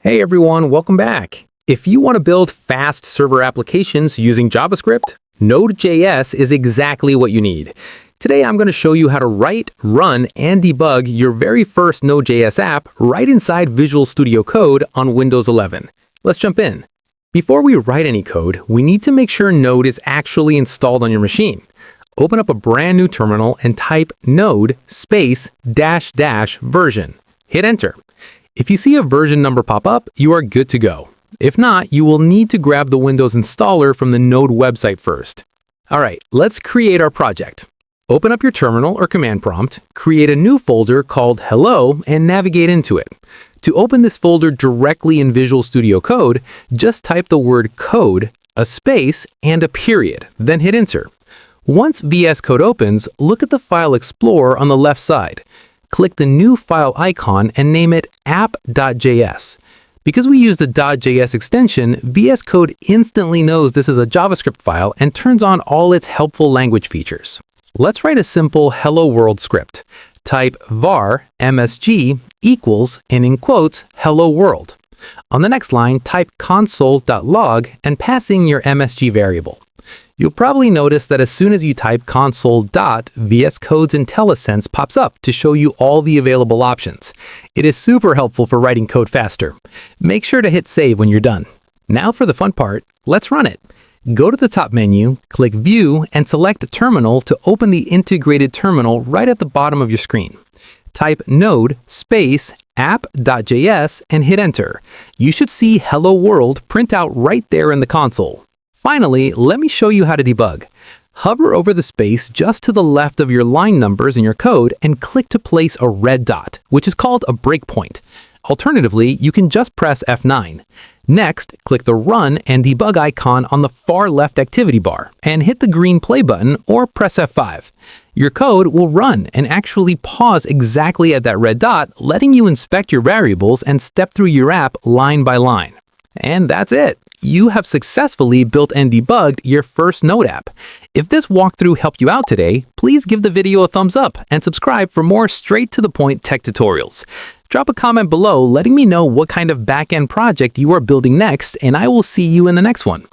Hey everyone, welcome back. If you want to build fast server applications using JavaScript, Node.js is exactly what you need. Today I'm going to show you how to write, run, and debug your very first Node.js app right inside Visual Studio Code on Windows 11. Let's jump in. Before we write any code, we need to make sure Node is actually installed on your machine. Open up a brand new terminal and type node space -- version. Hit enter. If you see a version number pop up, you are good to go. If not, you will need to grab the Windows installer from the Node website first. All right, let's create our project. Open up your terminal or command prompt, create a new folder called Hello, and navigate into it. To open this folder directly in Visual Studio Code, just type the word code, a space, and a period, then hit enter. Once VS Code opens, look at the File Explorer on the left side. Click the new file icon and name it app.js. Because we use the .js extension, VS Code instantly knows this is a JavaScript file and turns on all its helpful language features. Let's write a simple hello world script. Type var msg equals, and in quotes, hello world. On the next line, type console.log and pass in your msg variable. You'll probably notice that as soon as you type console. VS Code's IntelliSense pops up to show you all the available options. It is super helpful for writing code faster. Make sure to hit save when you're done. Now for the fun part, let's run it. Go to the top menu, click View, and select Terminal to open the integrated terminal right at the bottom of your screen. Type node space app.js and hit enter. You should see Hello World print out right there in the console. Finally, let me show you how to debug. Hover over the space just to the left of your line numbers in your code and click to place a red dot, which is called a breakpoint. Alternatively, you can just press F9. Next, click the Run and Debug icon on the far left activity bar and hit the green play button or press F5. Your code will run and actually pause exactly at that red dot, letting you inspect your variables and step through your app line by line. And that's it. You have successfully built and debugged your first Node app. If this walkthrough helped you out today, please give the video a thumbs up and subscribe for more straight-to-the-point tech tutorials. Drop a comment below letting me know what kind of back-end project you are building next, and I will see you in the next one.